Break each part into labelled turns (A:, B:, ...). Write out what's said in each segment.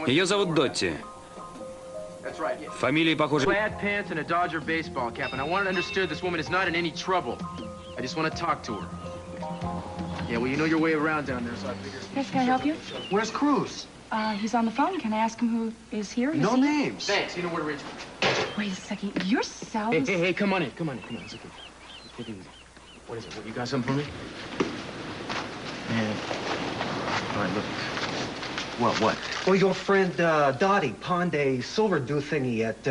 A: Ее зовут Дотти. Фамилии похожи.
B: Plaid pants and a Dodger baseball cap, and I want it understood this woman is not in any trouble. I just want to talk to her. Yeah, well, you know your way around down there, so I figured...
C: Yes, can I help you?
B: Where's Cruz?
C: He's on the phone. Can I ask him who is here?
B: No names. Thanks. You know where to reach me.
C: Wait a second. Your cell is...
B: Hey, come on in. Come on in. It's okay. Take it easy. What is it? What, you got something for me? Man. All right, look. What?
D: Well, your friend Dottie pawned a silver do thingy at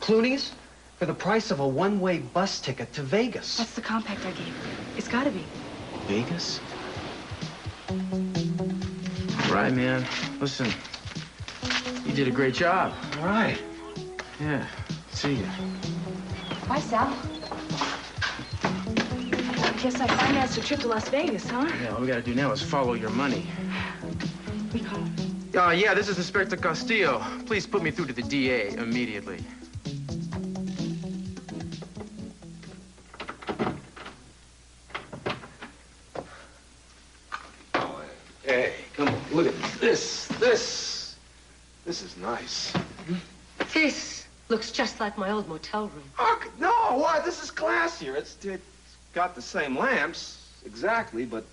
D: Clooney's for the price of a one-way bus ticket to Vegas.
C: That's the compact I gave her. It's got to be.
B: Vegas? All right, man. Listen, you did a great job.
D: All right.
B: Yeah. See ya.
C: Bye, Sal. I guess I financed a trip to Las Vegas, huh?
B: Yeah, all we gotta do now is follow your money.
C: We call him.
B: Yeah, this is Inspector Castillo. Please put me through to the DA immediately.
E: Oh, hey, come on, look at this. This is nice.
F: This looks just like my old motel room.
E: Oh, no, what? This is classier. It's got the same lamps, exactly, but,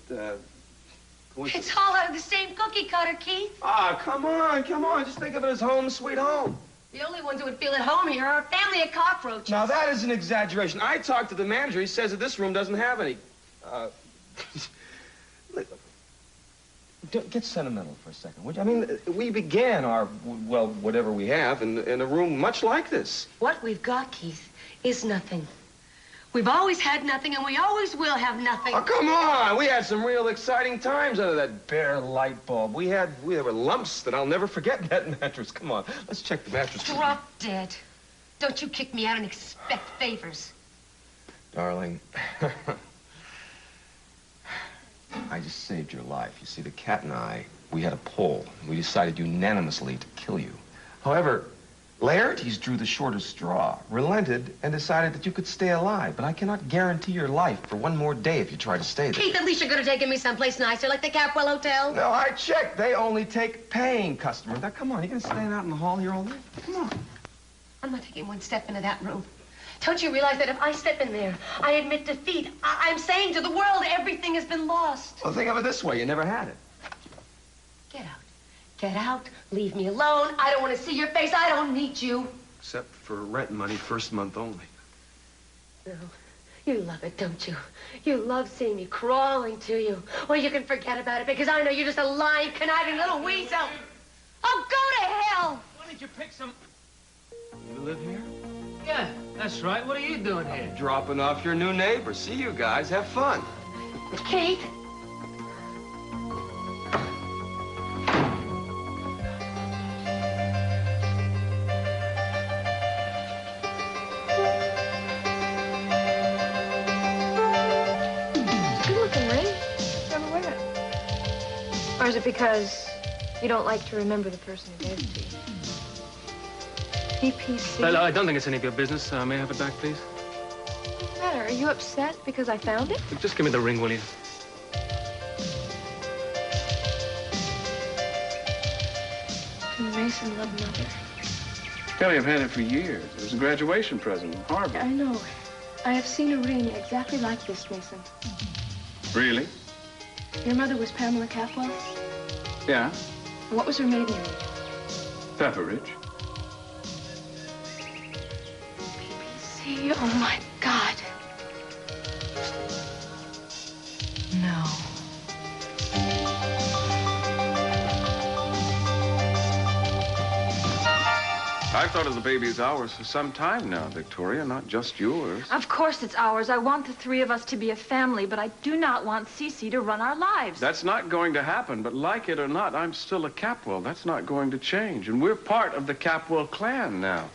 F: It's all out of the same cookie cutter, Keith.
E: Ah, come on. Just think of it as home sweet home.
F: The only ones who would feel at home here are a family of cockroaches.
E: Now, that is an exaggeration. I talked to the manager. He says that this room doesn't have any. Don't get sentimental for a second, would you? I mean, we began our, well, whatever we have in a room much like this.
F: What we've got, Keith, is nothing. We've always had nothing, and we always will have nothing.
E: Oh, come on. We had some real exciting times under that bare light bulb. There were lumps that I'll never forget in that mattress. Come on, let's check the mattress.
F: Drop dead. Don't you kick me out and expect favors.
E: Darling, I just saved your life. You see, the cat and I, we had a poll. We decided unanimously to kill you. However, Laertes drew the shortest straw, relented, and decided that you could stay alive. But I cannot guarantee your life for one more day if you try to stay there.
F: Keith, at least you could have taken me someplace nicer, like the Capwell Hotel.
E: No, I checked. They only take paying customers. Now, come on. You gonna stand out in the hall here all day? Come on.
F: I'm not taking one step into that room. Don't you realize that if I step in there, I admit defeat? I'm saying to the world, everything has been lost.
E: Well, think of it this way. You never had it.
F: Get out. Get out. Leave me alone. I don't want to see your face. I don't need you.
E: Except for rent money, first month only.
F: No. You love it, don't you? You love seeing me crawling to you. Well, you can forget about it because I know you're just a lying, conniving little weasel. Oh, go to hell!
B: Why don't you pick some...
E: You live here?
B: Yeah, that's right. What are you doing here?
E: Dropping off your new neighbor. See you guys. Have fun.
F: Keith?
C: Or is it because you don't like to remember the person who gave it to you? PPC?
B: I don't think it's any of your business. May I have it back, please?
C: What's the matter? Are you upset because I found it?
B: Just give me the ring, will you?
C: Can Mason love another?
G: Kelly, I've had it for years. It was a graduation present in Harvard.
C: I know. I have seen a ring exactly like this, Mason.
G: Really?
C: Your mother was Pamela Capwell?
G: Yeah.
C: What was her maiden name?
G: Pepperidge.
C: PPC? Oh, my God. No.
G: I've thought of the baby as ours for some time now, Victoria, not just yours.
H: Of course it's ours. I want the three of us to be a family, but I do not want Cece to run our lives.
G: That's not going to happen, but like it or not, I'm still a Capwell. That's not going to change, and we're part of the Capwell clan now.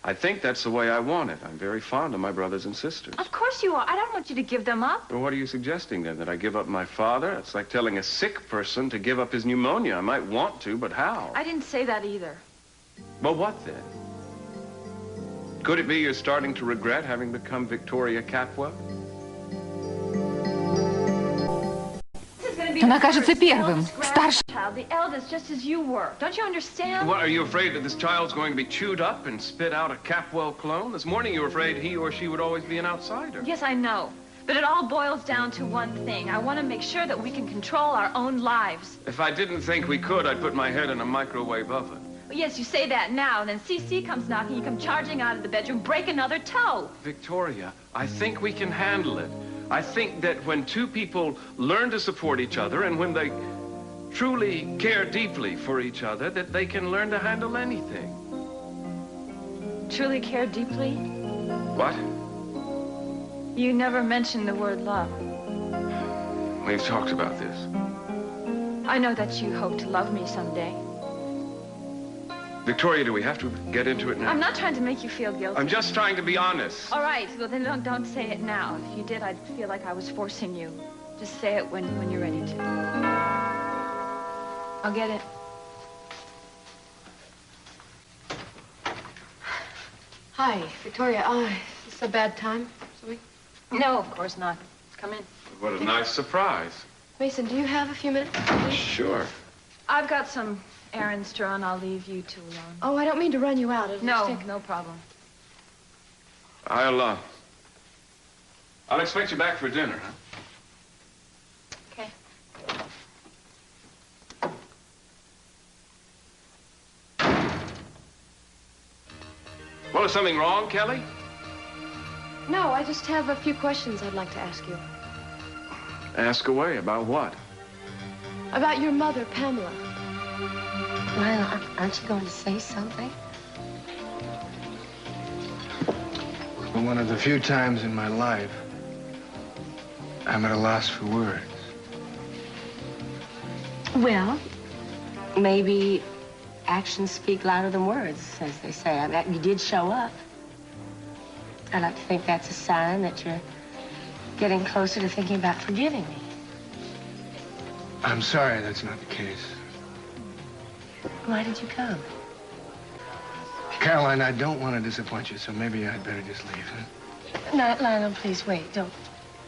G: I think that's the way I want it. I'm very fond of my brothers and sisters.
H: Of course you are. I don't want you to give them up.
G: Well, what are you suggesting, then? That I give up my father? It's like telling a sick person to give up his pneumonia. I might want to, but how?
H: I didn't say that either.
G: Well, what then? Could it be you're starting to regret having become Victoria Capwell?
H: This is going to be
A: Он окажется первым, старшим.
H: The eldest, just as you were. Don't you understand?
G: What, are you afraid that this child's going to be chewed up and spit out a Capwell clone? This morning you were afraid he or she would always be an outsider.
H: Yes, I know. But it all boils down to one thing. I want to make sure that we can control our own lives.
G: If I didn't think we could, I'd put my head in a microwave oven.
H: Yes, you say that now, and then CC comes knocking, you come charging out of the bedroom, break another toe.
G: Victoria, I think we can handle it. I think that when two people learn to support each other and when they truly care deeply for each other, that they can learn to handle anything.
H: Truly care deeply?
G: What?
H: You never mentioned the word love.
G: We've talked about this.
H: I know that you hope to love me someday.
G: Victoria, do we have to get into it now?
H: I'm not trying to make you feel guilty.
G: I'm just trying to be honest.
H: All right, well then don't say it now. If you did, I'd feel like I was forcing you. Just say it when you're ready to. I'll get it.
C: Hi, Victoria. Is this a bad time?
H: No, of course not. Come in.
G: What a nice surprise.
C: Mason, do you have a few minutes?
G: Sure.
H: I've got some errands to run. I'll leave you two alone.
C: Oh, I don't mean to run you out.
H: No problem.
G: I'll expect you back for dinner, huh?
H: Okay.
G: Well, is something wrong, Kelly?
C: No, I just have a few questions I'd like to ask you.
G: Ask away. About what?
C: About your mother, Pamela.
F: Well, aren't you going to say something?
I: For one of the few times in my life, I'm at a loss for words.
F: Well, maybe actions speak louder than words, as they say. I mean, you did show up. I'd like to think that's a sign that you're getting closer to thinking about forgiving me.
I: I'm sorry that's not the case.
F: Why did you come?
I: Caroline, I don't want to disappoint you, so maybe I'd better just leave, huh?
F: No, Lionel, please wait. Don't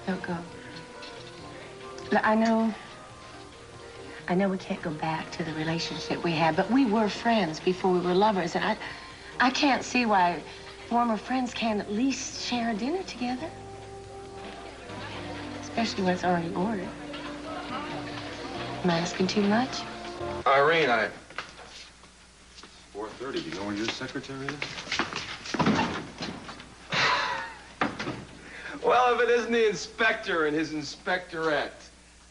F: go. Look, I know we can't go back to the relationship we had, but we were friends before we were lovers, and I can't see why former friends can't at least share a dinner together. Especially when it's already ordered. Am I asking too much?
E: Irene, 4:30. Do you know where your secretary is? Well, if it isn't the inspector and his inspectorette.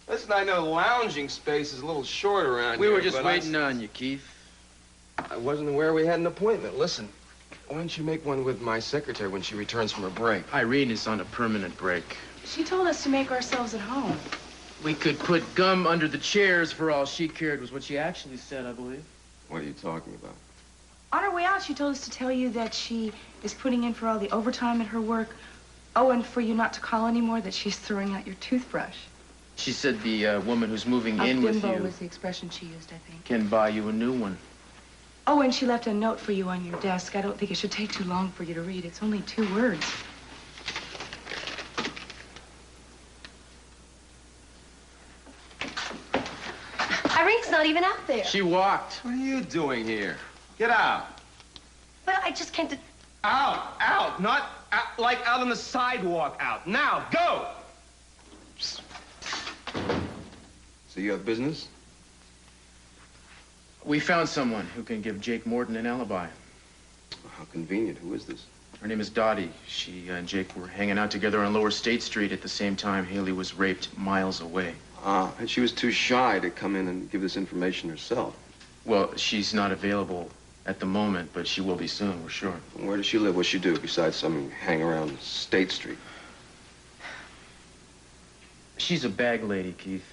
E: Listen, I know lounging space is a little short around here.
B: We were just waiting on you, Keith.
E: I wasn't aware we had an appointment. Listen, why don't you make one with my secretary when she returns from her break?
B: Irene is on a permanent break.
J: She told us to make ourselves at home.
B: We could put gum under the chairs for all she cared, was what she actually said, I believe.
E: What are you talking about?
J: On her way out, she told us to tell you that she is putting in for all the overtime at her work. Oh, and for you not to call anymore, that she's throwing out your toothbrush.
B: She said the woman who's moving in with
J: bimbo
B: you
J: was the expression she used, I think.
B: can buy you a new one.
J: Oh, and she left a note for you on your desk. I don't think it should take too long for you to read. It's only 2 words.
C: Irene's not even out there.
B: She walked.
E: What are you doing here? Get out.
C: Well, I just came to...
E: Out, out, not out, like out on the sidewalk, out. Now, go! So you have business?
B: We found someone who can give Jake Morton an alibi.
E: How convenient. Who is this?
B: Her name is Dottie. She and Jake were hanging out together on Lower State Street at the same time Haley was raped miles away.
E: Ah, and she was too shy to come in and give this information herself.
B: Well, she's not available at the moment, but she will be soon, we're sure.
E: Where does she live? What's she do besides hang around State Street?
B: She's a bag lady, Keith.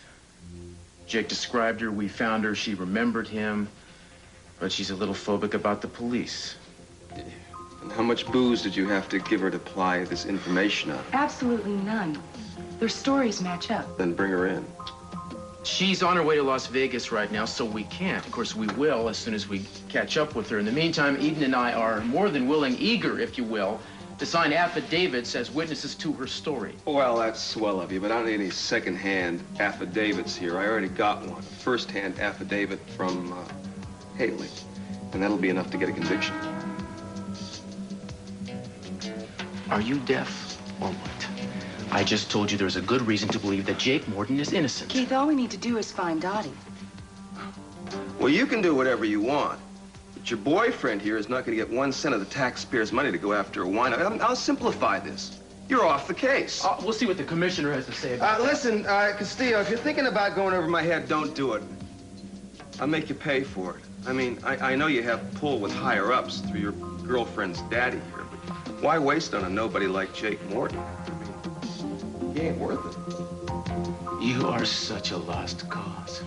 B: Jake described her, we found her, she remembered him, but she's a little phobic about the police.
E: And how much booze did you have to give her to ply this information on?
J: Absolutely none. Their stories match up.
E: Then bring her in.
B: She's on her way to Las Vegas right now, so we can't. Of course, we will as soon as we catch up with her. In the meantime, Eden and I are more than willing, eager, if you will, to sign affidavits as witnesses to her story.
E: Well, that's swell of you, but I don't need any second-hand affidavits here. I already got one. A first-hand affidavit from Haley. And that'll be enough to get a conviction.
B: Are you deaf or what? I just told you there's a good reason to believe that Jake Morton is innocent.
J: Keith, all we need to do is find Dottie.
E: Well, you can do whatever you want. But your boyfriend here is not going to get 1 cent of the taxpayers' money to go after a wine. I'll simplify this. You're off the case.
B: We'll see what the commissioner has to say about it.
E: Listen, Castillo, if you're thinking about going over my head, don't do it. I'll make you pay for it. I mean, I know you have pull with higher-ups through your girlfriend's daddy here, but why waste on a nobody like Jake Morton? I mean, he ain't worth it.
B: You are such a lost cause.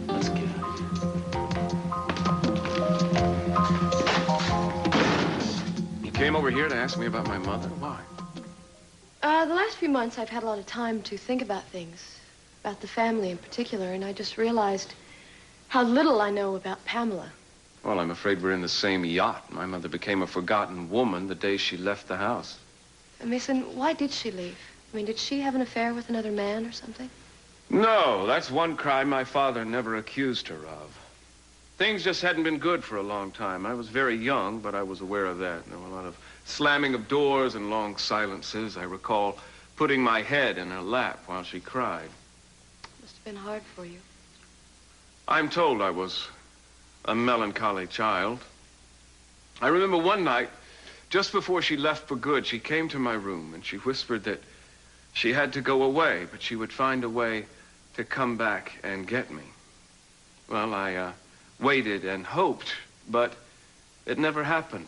B: Let's get out of here.
G: You came over here to ask me about my mother? Why?
C: The last few months, I've had a lot of time to think about things, about the family in particular, and I just realized how little I know about Pamela.
G: Well, I'm afraid we're in the same yacht. My mother became a forgotten woman the day she left the house.
C: Mason, why did she leave? I mean, did she have an affair with another man or something?
G: No, that's one crime my father never accused her of. Things just hadn't been good for a long time. I was very young, but I was aware of that. There were a lot of slamming of doors and long silences. I recall putting my head in her lap while she cried.
C: Must have been hard for you.
G: I'm told I was a melancholy child. I remember one night, just before she left for good, she came to my room and she whispered that she had to go away, but she would find a way to come back and get me. Well, I waited and hoped, but it never happened.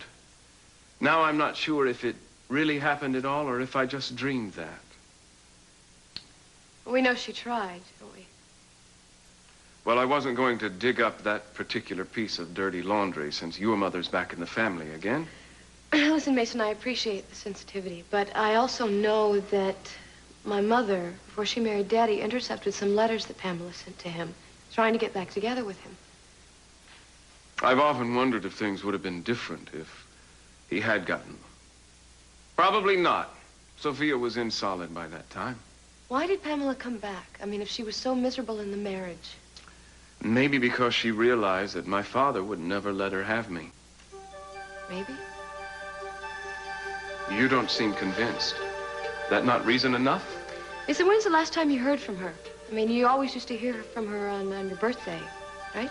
G: Now I'm not sure if it really happened at all or if I just dreamed that.
C: We know she tried, don't we?
G: Well, I wasn't going to dig up that particular piece of dirty laundry since your mother's back in the family again.
C: Listen, Mason, I appreciate the sensitivity, but I also know that my mother, before she married Daddy, intercepted some letters that Pamela sent to him, trying to get back together with him.
G: I've often wondered if things would have been different if he had gotten them. Probably not. Sophia was in solid by that time.
C: Why did Pamela come back? I mean, if she was so miserable in the marriage.
G: Maybe because she realized that my father would never let her have me.
C: Maybe?
G: You don't seem convinced. That not reason enough?
C: Mason, when's the last time you heard from her? I mean, you always used to hear from her on your birthday, right?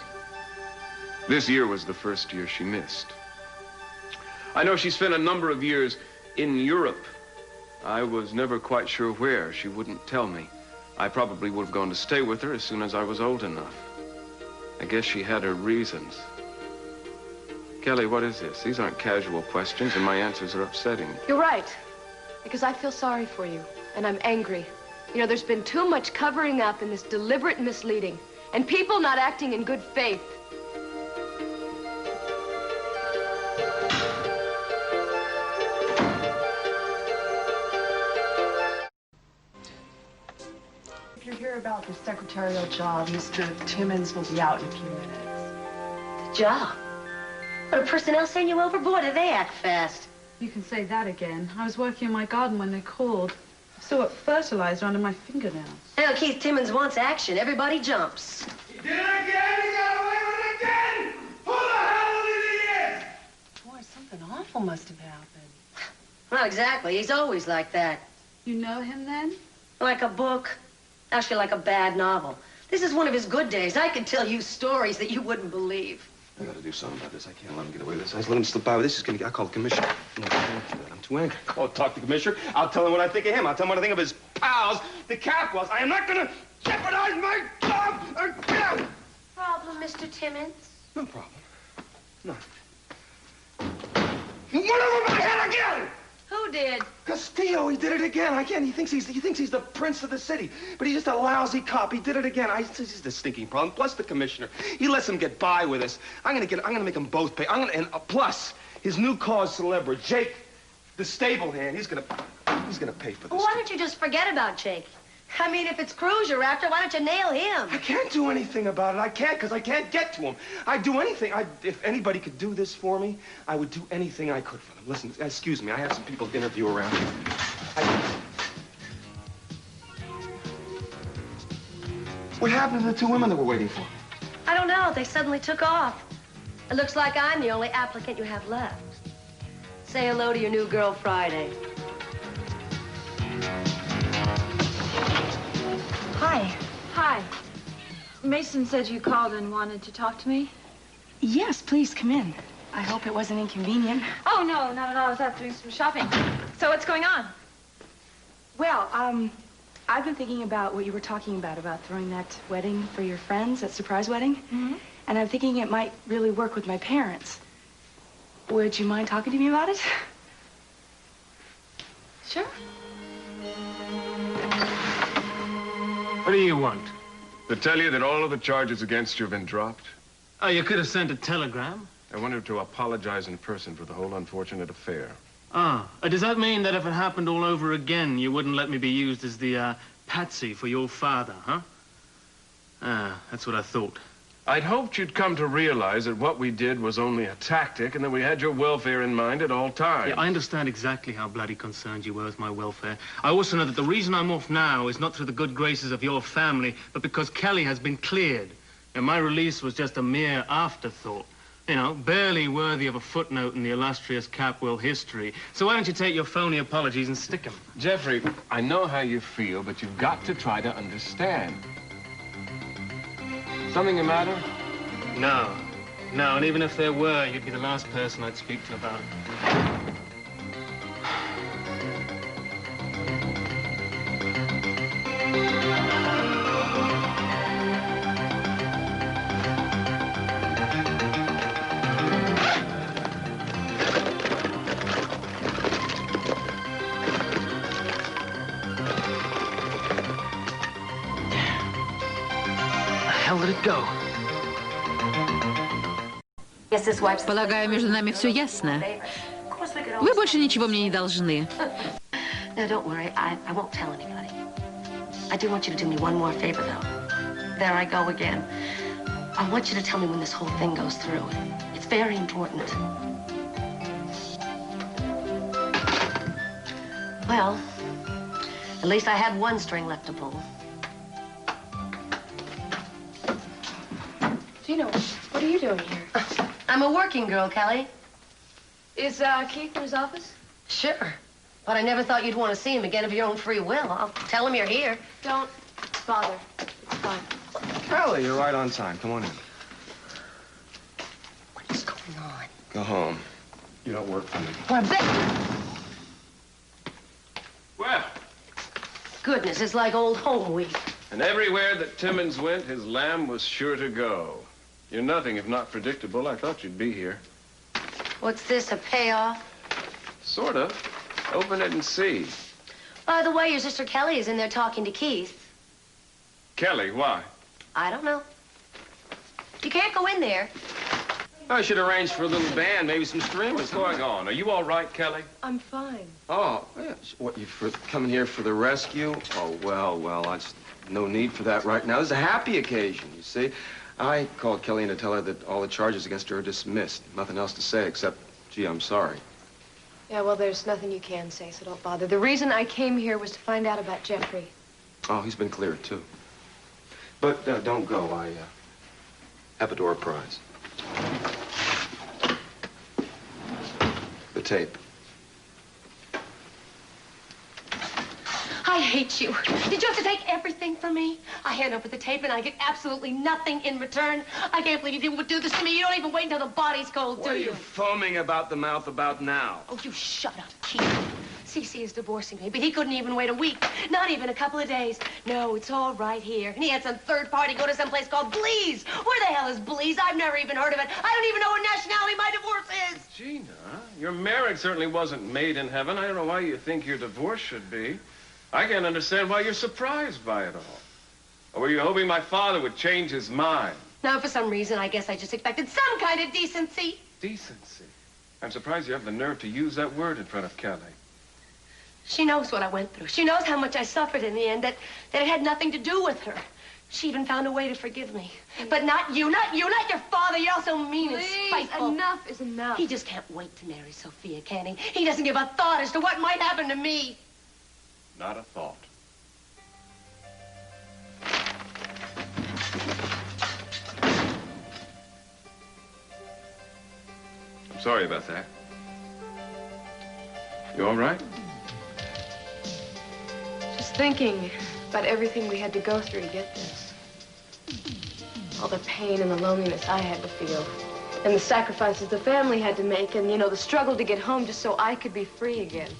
G: This year was the first year she missed. I know she spent a number of years in Europe. I was never quite sure where. She wouldn't tell me. I probably would have gone to stay with her as soon as I was old enough. I guess she had her reasons. Kelly, what is this? These aren't casual questions, and my answers are upsetting.
C: You're right, because I feel sorry for you, and I'm angry. You know, there's been too much covering up and this deliberate misleading, and people not acting in good faith.
J: If you're here about the secretarial job, Mr. Timmons will be out in a few minutes.
F: The job? What, a personnel send you overboard, or they act fast?
J: You can say that again. I was working in my garden when they called. I saw it fertilizer under my fingernails.
F: Hell, Keith Timmons wants action. Everybody jumps.
K: He did it again! He got away with it again! Who the hell did he is?
J: Boy, something awful must have happened.
F: Well, exactly. He's always like that.
J: You know him, then?
F: Like a book. Actually, like a bad novel. This is one of his good days. I can tell you stories that you wouldn't believe.
E: I gotta do something about this. I can't let him get away with this. I just let him slip by with this. Is gonna. I call the commissioner. I'm too angry.
K: Oh, talk to the commissioner. I'll tell him what I think of him. I'll tell him what I think of his pals, the Capwells. I am not gonna jeopardize my job again!
F: Problem, Mr. Timmons?
E: No problem. No.
K: You went over my head again!
F: Who did?
E: Castillo, he did it again. Again, he thinks he's the prince of the city, but he's just a lousy cop. He did it again. This is the stinking problem. Plus the commissioner, he lets him get by with this. I'm gonna make them both pay. Plus his new cause celebre, Jake, the stable hand. He's gonna pay for this.
F: Well, why don't you just forget about Jake?
L: I mean, if it's Cruz you're after, why don't you nail him?
K: I can't do anything about it. I can't, because I can't get to him. I'd do anything. If anybody could do this for me, I would do anything I could for them. Listen, excuse me, I have some people to interview around here. What happened to the two women that we're waiting for?
L: I don't know. They suddenly took off. It looks like I'm the only applicant you have left. Say hello to your new girl, Friday.
H: Hi. Hi. Mason said you called and wanted to talk to me.
J: Yes, please come in. I hope it wasn't inconvenient.
H: Oh, no, not at all. I was out doing some shopping. So what's going on?
J: Well, I've been thinking about what you were talking about throwing that wedding for your friends, that surprise wedding. Mm-hmm. And I'm thinking it might really work with my parents. Would you mind talking to me about it?
H: Sure.
G: What do you want? To tell you that all of the charges against you have been dropped?
M: Oh, you could have sent a telegram.
G: I wanted to apologize in person for the whole unfortunate affair.
M: Ah, does that mean that if it happened all over again, you wouldn't let me be used as the, patsy for your father, huh? Ah, that's what I thought.
G: I'd hoped you'd come to realize that what we did was only a tactic and that we had your welfare in mind at all times.
M: Yeah, I understand exactly how bloody concerned you were with my welfare. I also know that the reason I'm off now is not through the good graces of your family, but because Kelly has been cleared. And my release was just a mere afterthought. You know, barely worthy of a footnote in the illustrious Capwell history. So why don't you take your phony apologies and stick them?
G: Jeffrey, I know how you feel, but you've got to try to understand. Something the matter?
M: No. No, and even if there were, you'd be the last person I'd speak to about it.
A: Полагаю, между нами все ясно. Вы больше ничего мне не должны.
L: No, don't worry. I won't tell anybody. I do want you to do me one more favor, though. There I go again. I want you to tell me when this whole thing goes through. It's very important. Well, at least I had one string left to pull.
C: Gina, what are you doing here?
L: I'm a working girl, Kelly.
C: Is Keith in his office?
L: Sure. But I never thought you'd want to see him again of your own free will. I'll tell him you're here.
C: Don't bother. It's fine.
K: Kelly, you're right on time. Come on in.
L: What is going on?
K: Go home. You don't work for me.
L: Well,
G: Well.
L: Goodness, it's like old home week.
G: And everywhere that Timmons went, his lamb was sure to go. You're nothing if not predictable. I thought you'd be here.
L: What's this, a payoff?
G: Sort of. Open it and see.
L: By the way, your sister Kelly is in there talking to Keith.
G: Kelly, why?
L: I don't know. You can't go in there.
K: I should arrange for a little band, maybe some streamers.
G: What's going on? Are you all right, Kelly?
C: I'm fine.
K: Oh, yes. What, you coming here for the rescue? Oh, well, that's no need for that right now. This is a happy occasion, you see. I called Kelly in to tell her that all the charges against her are dismissed. Nothing else to say except, gee, I'm sorry.
C: Yeah, well, there's nothing you can say, so don't bother. The reason I came here was to find out about Jeffrey.
K: Oh, he's been cleared, too. But don't go. I have a door prize. The tape.
L: I hate you. Did you have to take everything from me? I hand over the tape and I get absolutely nothing in return. I can't believe you would do this to me. You don't even wait until the body's cold, do you?
K: What are you foaming about the mouth about now?
L: Oh, you shut up, Keith. Cece is divorcing me, but he couldn't even wait a week. Not even a couple of days. No, it's all right here. And he had some third party go to some place called Bleeze. Where the hell is Bleeze? I've never even heard of it. I don't even know what nationality my divorce is.
G: Gina, your marriage certainly wasn't made in heaven. I don't know why you think your divorce should be. I can't understand why you're surprised by it all. Or were you hoping my father would change his mind?
L: Now, for some reason, I guess I just expected some kind of decency.
G: Decency? I'm surprised you have the nerve to use that word in front of Kelly.
L: She knows what I went through. She knows how much I suffered in the end, that it had nothing to do with her. She even found a way to forgive me. But not you, not your father. You're all so mean and spiteful.
C: Enough is enough.
L: He just can't wait to marry Sophia, can he? He doesn't give a thought as to what might happen to me.
G: Not a thought. I'm sorry about that. You all right?
C: Just thinking about everything we had to go through to get this. All the pain and the loneliness I had to feel. And the sacrifices the family had to make. And, you know, the struggle to get home just so I could be free again.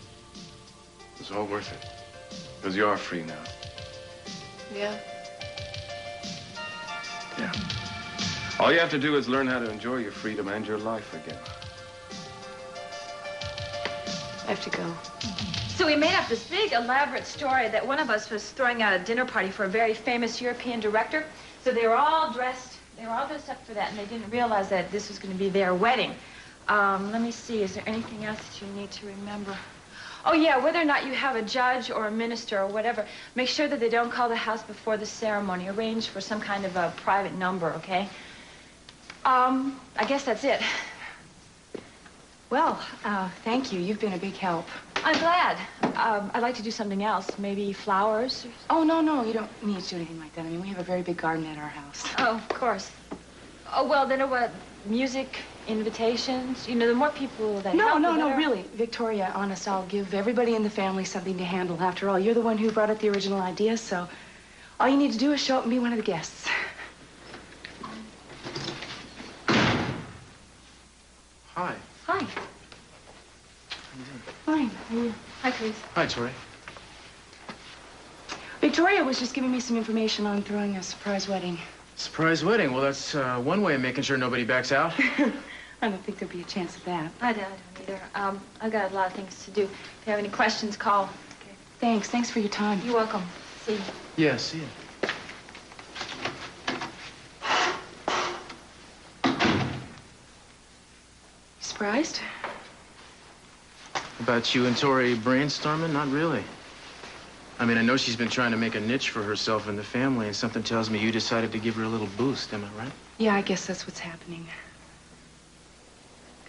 G: It's all worth it. Because you are free now.
C: Yeah?
G: Yeah. All you have to do is learn how to enjoy your freedom and your life again.
C: I have to go.
H: So we made up this big, elaborate story that one of us was throwing out a dinner party for a very famous European director. So they were all dressed up for that, and they didn't realize that this was going to be their wedding. Let me see, is there anything else that you need to remember? Oh, yeah, whether or not you have a judge or a minister or whatever, make sure that they don't call the house before the ceremony. Arrange for some kind of a private number, okay? I guess that's it.
J: Well, thank you. You've been a big help.
H: I'm glad. I'd like to do something else. Maybe flowers?
J: Oh, no. You don't need to do anything like that. I mean, we have a very big garden at our house.
H: Oh, of course. Oh, well, then what? Music, invitations? You know, the more people that help,
J: No, really. Victoria, honest, I'll give everybody in the family something to handle. After all, you're the one who brought up the original idea, so all you need to do is show up and be one of the guests.
I: Hi.
H: Hi.
J: Fine. How are you?
H: Hi, Chris.
I: Hi, Tori.
J: Victoria was just giving me some information on throwing a surprise wedding.
I: Surprise wedding. Well, that's one way of making sure nobody backs out.
J: I don't think there'll be a chance of that.
H: I don't either. I've got a lot of things to do. If you have any questions, call. Okay.
J: Thanks. Thanks for your time.
H: You're welcome. See you.
I: Yeah, see you.
J: Surprised?
I: About you and Tori brainstorming? Not really. I mean, I know she's been trying to make a niche for herself in the family, and something tells me you decided to give her a little boost. Am I right?
J: Yeah, I guess that's what's happening.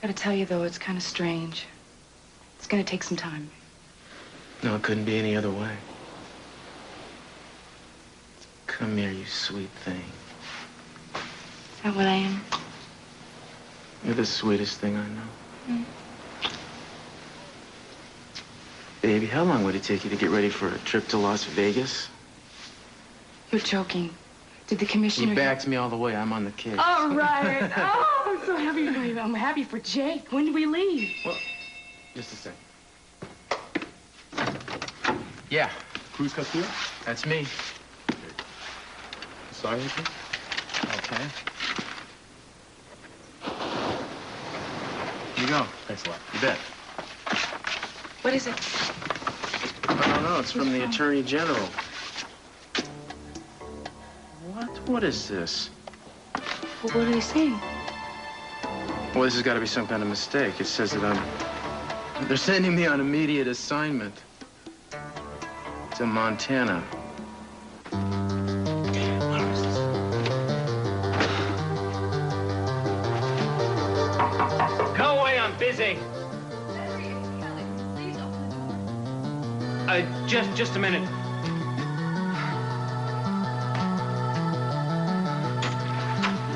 J: Gotta tell you, though, it's kind of strange. It's gonna take some time.
I: No, it couldn't be any other way. Come here, you sweet thing.
J: Is that what I am?
I: You're the sweetest thing I know.
J: Mm.
I: Baby, how long would it take you to get ready for a trip to Las Vegas?
J: You're joking. Did the commissioner...
I: You backed me all the way. I'm on the case.
J: All right. Oh, I'm so happy for you. I'm happy for Jake. When do we leave?
I: Well, just a second. Yeah.
B: Cruz Castillo?
I: That's me.
B: Sorry, anything?
I: Okay. Here you go.
B: Thanks a lot.
I: You bet.
J: What is it?
I: I don't know. It's from the Attorney General. What is this?
J: Well, what are they saying?
I: Well, this has got to be some kind of mistake. It says that they're sending me on immediate assignment to Montana.
M: Go away, I'm busy. Just a minute.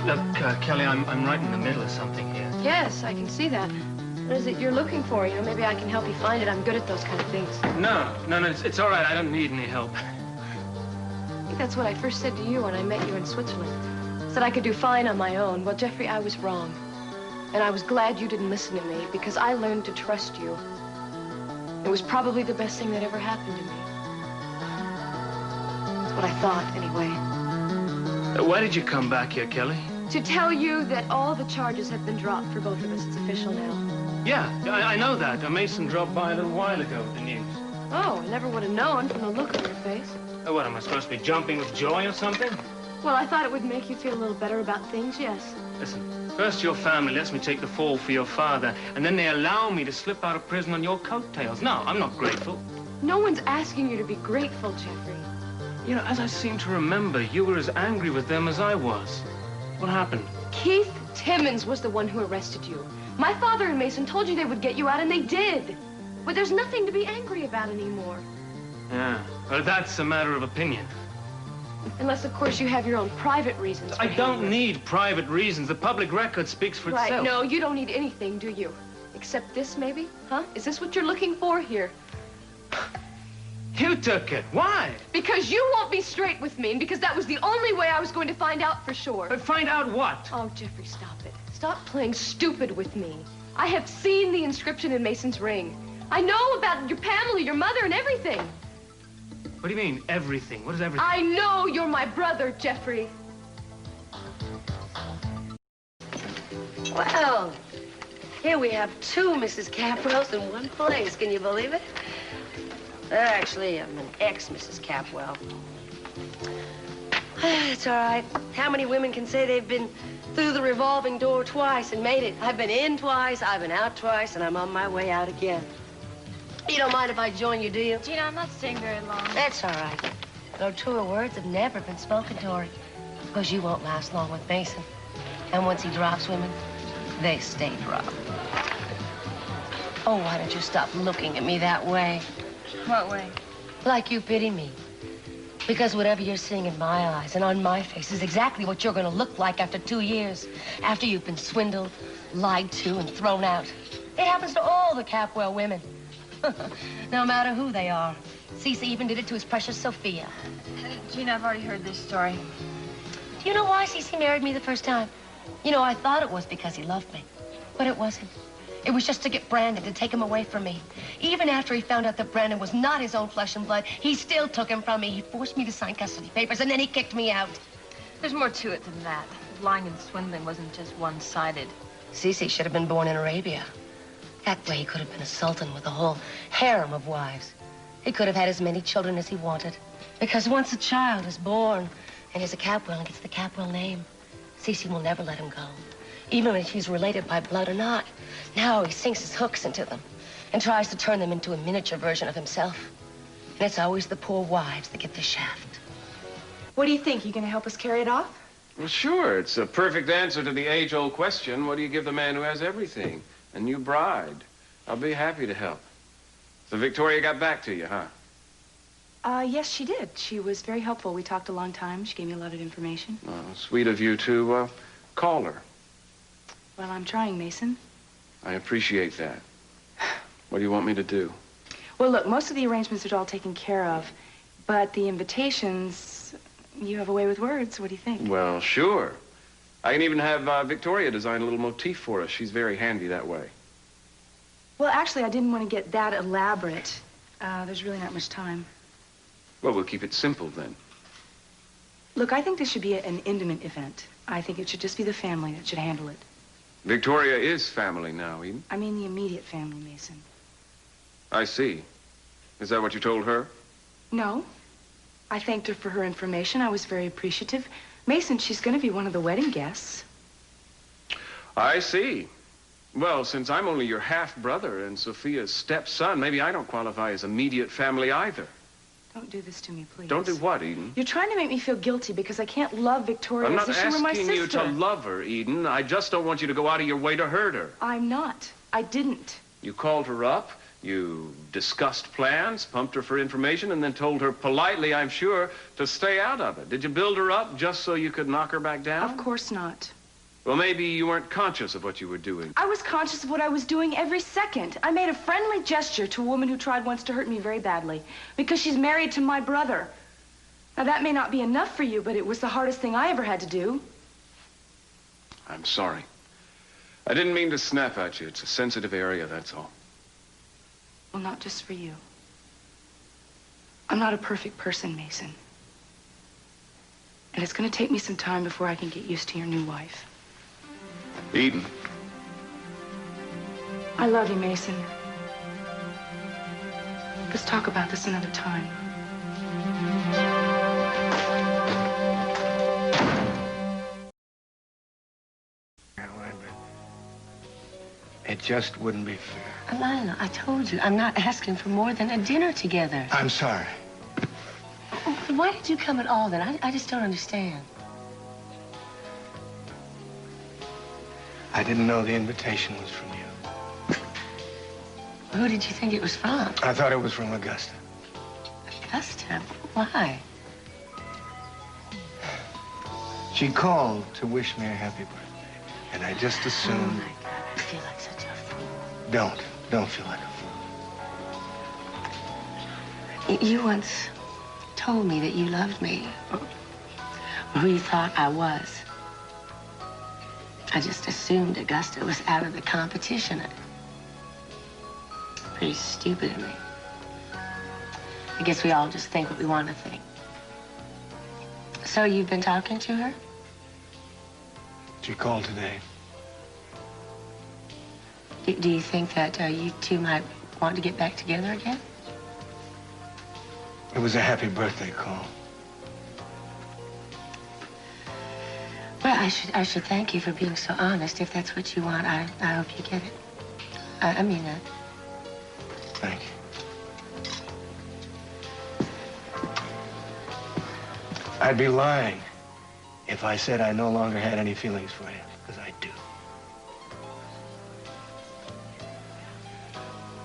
M: Look, Kelly, I'm right in the middle of something here.
C: Yes, I can see that. What is it you're looking for? You know, maybe I can help you find it. I'm good at those kind of things.
M: No, it's all right. I don't need any help.
C: I think that's what I first said to you when I met you in Switzerland. Said I could do fine on my own. Well, Jeffrey, I was wrong. And I was glad you didn't listen to me because I learned to trust you. It was probably the best thing that ever happened to me. That's what I thought, anyway.
M: Why did you come back here, Kelly?
C: To tell you that all the charges have been dropped for both of us. It's official now.
M: Yeah, I know that. A Mason dropped by a little while ago with the news.
C: Oh, I never would have known from the look on your face.
M: What, am I supposed to be jumping with joy or something?
C: Well, I thought it would make you feel a little better about things, yes.
M: Listen, first your family lets me take the fall for your father, and then they allow me to slip out of prison on your coattails. No, I'm not grateful.
C: No one's asking you to be grateful, Jeffrey.
M: You know, as I seem to remember, you were as angry with them as I was. What happened?
C: Keith Timmons was the one who arrested you. My father and Mason told you they would get you out, and they did. But there's nothing to be angry about anymore.
M: Yeah, well, that's a matter of opinion.
C: Unless, of course, you have your own private reasons.
M: I don't need private reasons. The public record speaks for itself.
C: Right, no, you don't need anything, do you? Except this, maybe? Huh? Is this what you're looking for here?
M: You took it. Why?
C: Because you won't be straight with me, and because that was the only way I was going to find out for sure.
M: But find out what?
C: Oh, Jeffrey, stop it. Stop playing stupid with me. I have seen the inscription in Mason's ring. I know about your Pamela, your mother, and everything.
M: What do you mean, everything? What is everything?
C: I know you're my brother, Jeffrey.
L: Well, here we have two Mrs. Capwells in one place. Can you believe it? Actually, I'm an ex-Mrs. Capwell. It's all right. How many women can say they've been through the revolving door twice and made it? I've been in twice, I've been out twice, and I'm on my way out again. You don't mind if I join you, do you?
H: Gina, I'm not staying very long.
L: That's all right. Though truer words have never been spoken to her, because you won't last long with Mason. And once he drops women, they stay dropped. Oh, why don't you stop looking at me that way?
H: What way?
L: Like you pity me. Because whatever you're seeing in my eyes and on my face is exactly what you're going to look like after 2 years, after you've been swindled, lied to, and thrown out. It happens to all the Capwell women. No matter who they are. Cece even did it to his precious Sophia.
H: Gina, I've already heard this story.
L: Do you know why Cece married me the first time? You know, I thought it was because he loved me, but it wasn't. It was just to get Brandon, to take him away from me. Even after he found out that Brandon was not his own flesh and blood, he still took him from me. He forced me to sign custody papers, and then he kicked me out.
H: There's more to it than that. Lying and swindling wasn't just one-sided.
L: Cece should have been born in Arabia. That way he could have been a sultan with a whole harem of wives. He could have had as many children as he wanted. Because once a child is born and is a Capwell and gets the Capwell name, Cece will never let him go. Even if he's related by blood or not. Now he sinks his hooks into them and tries to turn them into a miniature version of himself. And it's always the poor wives that get the shaft.
J: What do you think? You gonna help us carry it off?
G: Well, sure. It's a perfect answer to the age-old question. What do you give the man who has everything? A new bride. I'll be happy to help. So Victoria got back to you, huh?
J: Yes, she did. She was very helpful. We talked a long time. She gave me a lot of information.
G: Oh, sweet of you to call her.
J: Well, I'm trying, Mason.
G: I appreciate that. What do you want me to do?
J: Well, look, most of the arrangements are all taken care of, but the invitations, you have a way with words. What do you think?
G: Well, sure. I can even have Victoria design a little motif for us. She's very handy that way.
J: Well, actually, I didn't want to get that elaborate. There's really not much time.
G: Well, we'll keep it simple then.
J: Look, I think this should be an intimate event. I think it should just be the family that should handle it.
G: Victoria is family now, Eden.
J: I mean the immediate family, Mason.
G: I see. Is that what you told her?
J: No. I thanked her for her information. I was very appreciative. Mason, she's going to be one of the wedding guests.
G: I see. Well, since I'm only your half-brother and Sophia's stepson, maybe I don't qualify as immediate family either.
J: Don't do this to me, please.
G: Don't do what, Eden?
J: You're trying to make me feel guilty because I can't love Victoria
G: I'm
J: as
G: not
J: if she were my sister.
G: asking you to love her, Eden. I just don't want you to go out of your way to hurt her.
J: I'm not. I didn't.
G: You called her up, you discussed plans, pumped her for information, and then told her politely, I'm sure, to stay out of it. Did you build her up just so you could knock her back down?
J: Of course not.
G: Well, maybe you weren't conscious of what you were doing.
J: I was conscious of what I was doing every second. I made a friendly gesture to a woman who tried once to hurt me very badly because she's married to my brother. Now, that may not be enough for you, but it was the hardest thing I ever had to do.
G: I'm sorry. I didn't mean to snap at you. It's a sensitive area, that's all.
J: Well, not just for you. I'm not a perfect person, Mason. And it's going to take me some time before I can get used to your new wife.
G: Eden.
J: I love you, Mason. Let's talk about this another time.
N: It just wouldn't be fair.
F: Lionel, I told you, I'm not asking for more than a dinner together.
N: I'm sorry.
F: Why did you come at all, then? I just don't understand.
N: I didn't know the invitation was from you.
F: Who did you think it was from?
N: I thought it was from Augusta.
F: Augusta? Why?
N: She called to wish me a happy birthday, and I just assumed...
F: Oh, my God, I feel like such a fool.
N: Don't feel like a fool.
F: You once told me that you loved me, or who you thought I was. I just assumed Augusta was out of the competition. Pretty stupid of me. I guess we all just think what we want to think. So you've been talking to her?
N: She called today.
F: Do you think that you two might want to get back together again?
N: It was a happy birthday call.
F: Well, I should thank you for being so honest. If that's what you want, I hope you get it. I mean that.
N: Thank you. I'd be lying if I said I no longer had any feelings for you, because I do.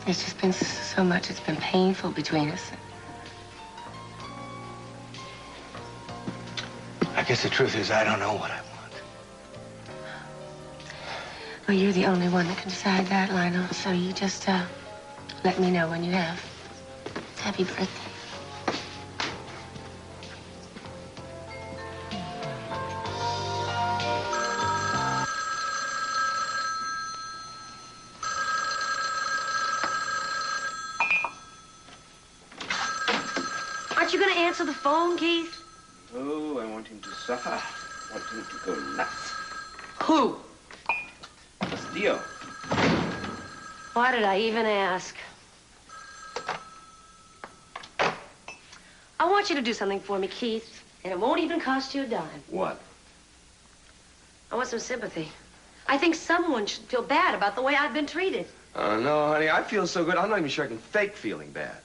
F: It's just been so much. It's been painful between us.
N: I guess the truth is I don't know what I want.
F: Well, you're the only one that can decide that, Lionel. So you just let me know when you have. Happy birthday.
L: Aren't you going to answer the phone, Keith?
K: Oh, I want him to suffer. I want him to go nuts.
L: Who?
K: Castillo.
L: Why did I even ask? I want you to do something for me, Keith, and it won't even cost you a dime.
K: What?
L: I want some sympathy. I think someone should feel bad about the way I've been treated.
K: No, honey, I feel so good. I'm not even sure I can fake feeling bad.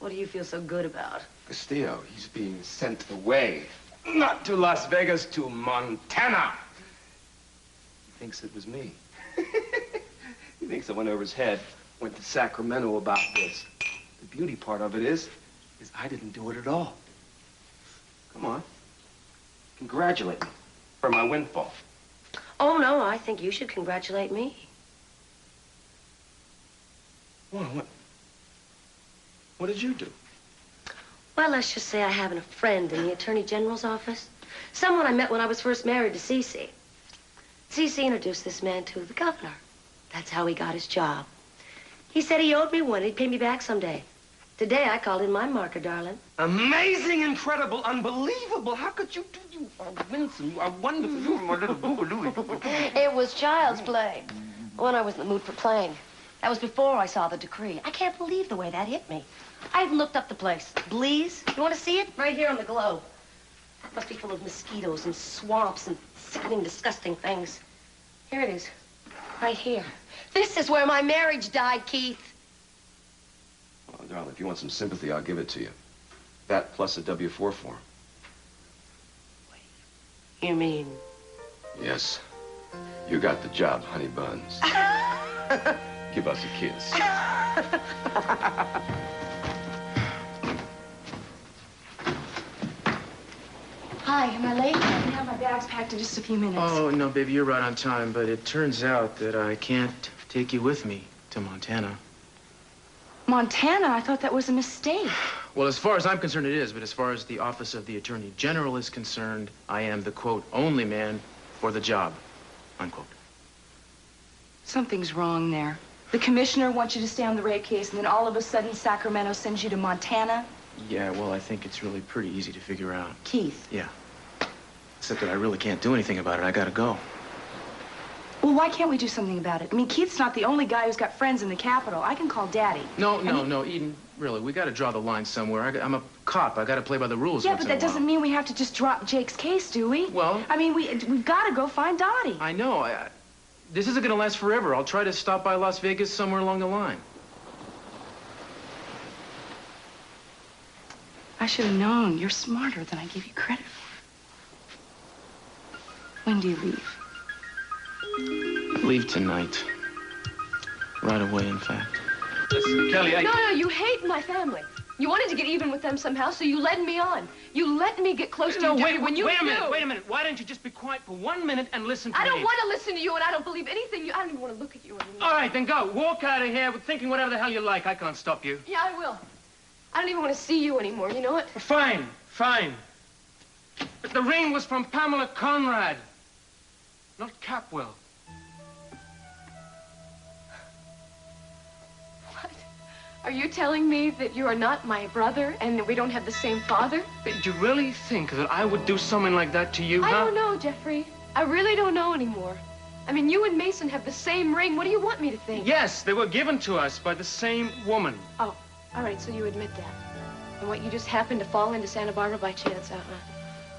L: What do you feel so good about?
K: Castillo, he's being sent away. Not to Las Vegas, to Montana. He thinks it was me. He thinks I went over his head, went to Sacramento about this. The beauty part of it is I didn't do it at all. Come on. Congratulate me for my windfall.
L: Oh, no, I think you should congratulate me.
K: What did you do?
L: Well, let's just say I have a friend in the Attorney General's office. Someone I met when I was first married to Cece. Cece introduced this man to the governor. That's how he got his job. He said he owed me one. He'd pay me back someday. Today, I called in my marker, darling.
K: Amazing, incredible, unbelievable. How could you do? You are winsome. You are wonderful. You are my little boogaloo.
L: It was child's play. When I was in the mood for playing. That was before I saw the decree. I can't believe the way that hit me. I even looked up the place. Blease. You want to see it? Right here on the globe. That must be full of mosquitoes and swamps and sickening, disgusting things. Here it is. Right here. This is where my marriage died, Keith.
K: Well, darling, if you want some sympathy, I'll give it to you. That plus a W-4 form.
L: You mean?
K: Yes. You got the job, honey buns. Give us a kiss.
J: Hi, am I late? I can have my bags packed in just a few minutes.
I: Oh, no, baby, you're right on time, but it turns out that I can't take you with me to Montana.
J: Montana? I thought that was a mistake.
I: Well, as far as I'm concerned, it is, but as far as the Office of the Attorney General is concerned, I am the, quote, only man for the job, unquote.
J: Something's wrong there. The commissioner wants you to stay on the rape case, and then all of a sudden Sacramento sends you to Montana?
I: Yeah, well, I think it's really pretty easy to figure out.
J: Keith.
I: Yeah. Except that I really can't do anything about it. I gotta go.
J: Well, why can't we do something about it? I mean, Keith's not the only guy who's got friends in the Capitol. I can call Daddy.
I: No, Eden, really, we gotta draw the line somewhere. I'm a cop. I gotta play by the rules.
J: Yeah, but that doesn't mean we have to just drop Jake's case, do we?
I: Well...
J: I mean, we've gotta go find Dottie.
I: I know. this isn't gonna last forever. I'll try to stop by Las Vegas somewhere along the line.
J: I should have known. You're smarter than I give you credit for. When do you leave?
I: Leave tonight. Right away, in fact.
G: Listen, Kelly,
C: No, you hate my family. You wanted to get even with them somehow, so you led me on. You let me get close to you, Jeffrey, when you
M: wait a
C: knew.
M: minute, wait a minute. Why don't you just be quiet for 1 minute and listen to me?
C: I don't want to listen to you, and I don't believe anything you... I don't even want to look at you anymore.
M: All right, then go. Walk out of here with thinking whatever the hell you like. I can't stop you.
C: Yeah, I will. I don't even want to see you anymore, you know it?
M: Fine, fine. But the ring was from Pamela Conrad, not Capwell.
C: What? Are you telling me that you are not my brother and that we don't have the same father?
M: Did you really think that I would do something like that to you,
C: I
M: huh?
C: don't know, Jeffrey. I really don't know anymore. I mean, you and Mason have the same ring. What do you want me to think?
M: Yes, they were given to us by the same woman.
C: Oh, all right, so you admit that. And what, you just happened to fall into Santa Barbara by chance,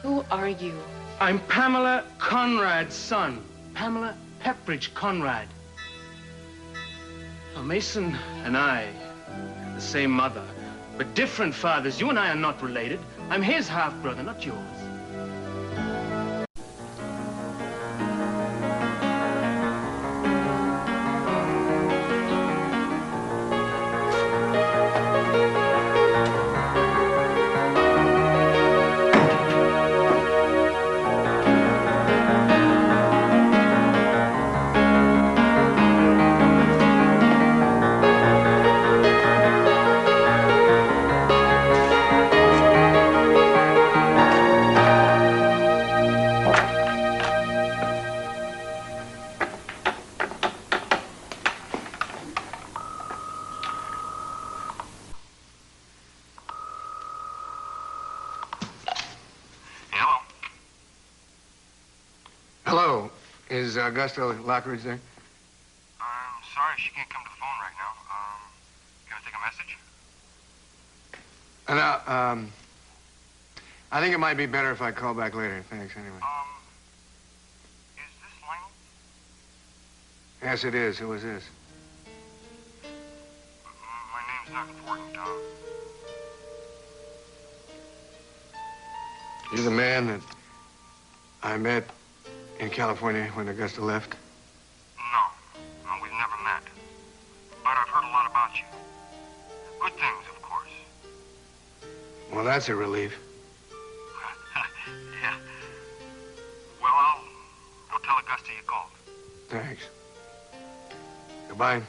C: Who are you?
M: I'm Pamela Conrad's son. Pamela Pepperidge Conrad. Now, Mason and I have the same mother, but different fathers. You and I are not related. I'm his half-brother, not yours.
N: Hello. Is Augusta Lockridge there?
O: I'm sorry, she can't come to the phone right now. Can I take a message?
N: No, I think it might be better if I call back later. Thanks, anyway.
O: Is this Lionel?
N: Yes, it is. Who is this?
O: My name's not important.
N: You're the man that I met in California when Augusta left?
O: No, we've never met. But I've heard a lot about you. Good things, of course.
N: Well, that's a relief.
O: Yeah. Well, I'll tell Augusta you called.
N: Thanks. Goodbye.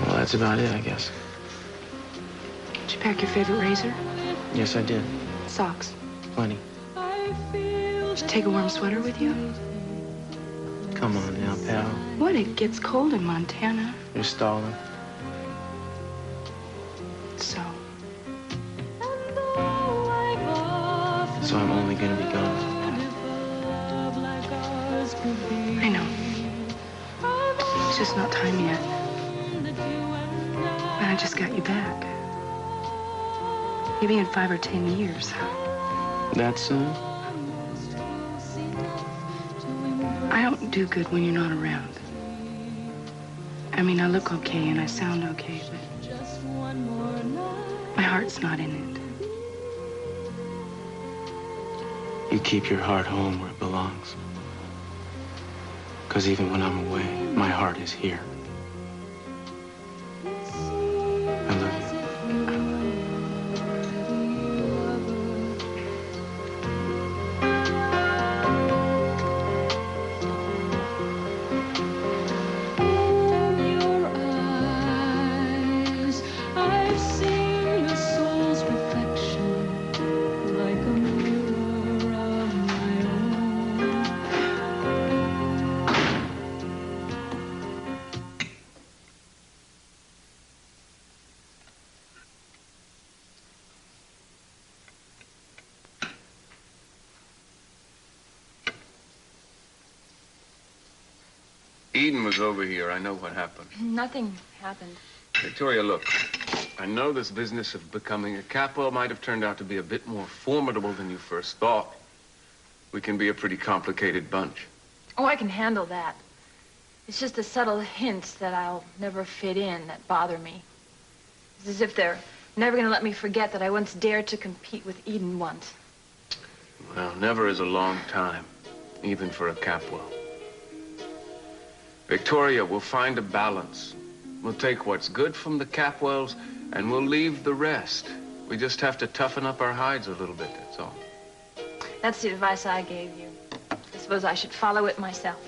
I: That's about it, I guess.
J: Did you pack your favorite razor?
I: Yes, I did.
J: Socks?
I: Plenty.
J: Did you take a warm sweater with you?
I: Come on now, pal.
J: What? It gets cold in Montana.
I: You're stalling.
J: So?
I: So I'm only gonna be gone.
J: I know. It's just not time yet. But I just got you back. Maybe in 5 or 10 years.
I: That soon?
J: I don't do good when you're not around. I mean, I look okay and I sound okay, but my heart's not in it.
I: You keep your heart home where it belongs. Because even when I'm away, my heart is here. I love you.
G: Eden was over here. I know what happened.
H: Nothing happened.
G: Victoria, look. I know this business of becoming a Capwell might have turned out to be a bit more formidable than you first thought. We can be a pretty complicated bunch.
H: Oh, I can handle that. It's just the subtle hints that I'll never fit in that bother me. It's as if they're never going to let me forget that I once dared to compete with Eden once.
G: Well, never is a long time, even for a Capwell. Victoria, we'll find a balance. We'll take what's good from the Capwells, and we'll leave the rest. We just have to toughen up our hides a little bit, that's all.
H: That's the advice I gave you. I suppose I should follow it myself.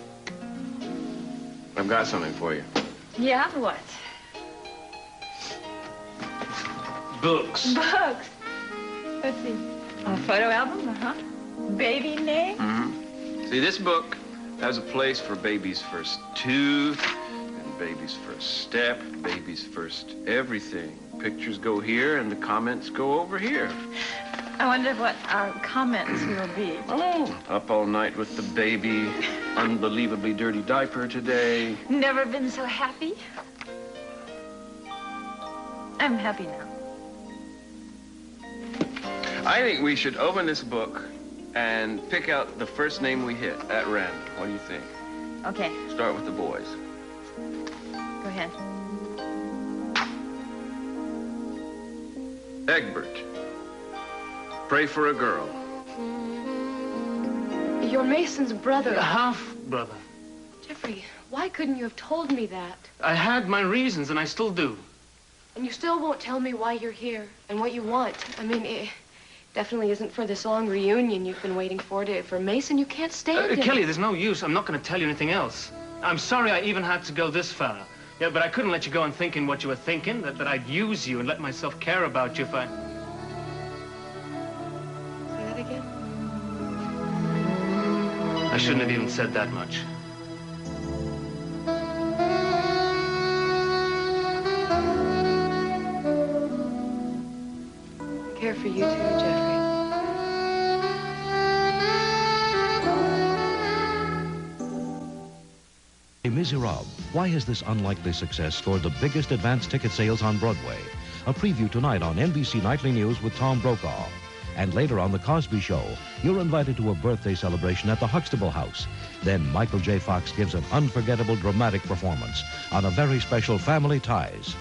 G: I've got something for you.
H: Yeah, what?
G: Books.
H: Books. Let's see. A photo album, Baby name?
G: Mm-hmm. See, this book has a place for baby's first tooth, and baby's first step, baby's first everything. Pictures go here, and the comments go over here.
H: I wonder what our comments will be.
G: Oh, up all night with the baby, unbelievably dirty diaper today.
H: Never been so happy. I'm happy now.
G: I think we should open this book and pick out the first name we hit at random. What do you think?
H: Okay.
G: Start with the boys.
H: Go ahead.
G: Egbert. Pray for a girl.
C: You're Mason's brother.
M: Half-brother.
C: Jeffrey, why couldn't you have told me that?
M: I had my reasons, and I still do.
C: And you still won't tell me why you're here and what you want. I mean, it definitely isn't for this long reunion you've been waiting for. For Mason, you can't stand him.
M: Kelly, there's no use. I'm not going to tell you anything else. I'm sorry I even had to go this far. Yeah, but I couldn't let you go on thinking what you were thinking, that I'd use you and let myself care about you if I...
C: Say that again?
M: I shouldn't have even said that much.
C: I care for you too, Jeffrey.
P: Les Miserables. Why has this unlikely success scored the biggest advance ticket sales on Broadway? A preview tonight on NBC Nightly News with Tom Brokaw. And later on The Cosby Show, you're invited to a birthday celebration at the Huxtable House. Then Michael J. Fox gives an unforgettable dramatic performance on a very special Family Ties.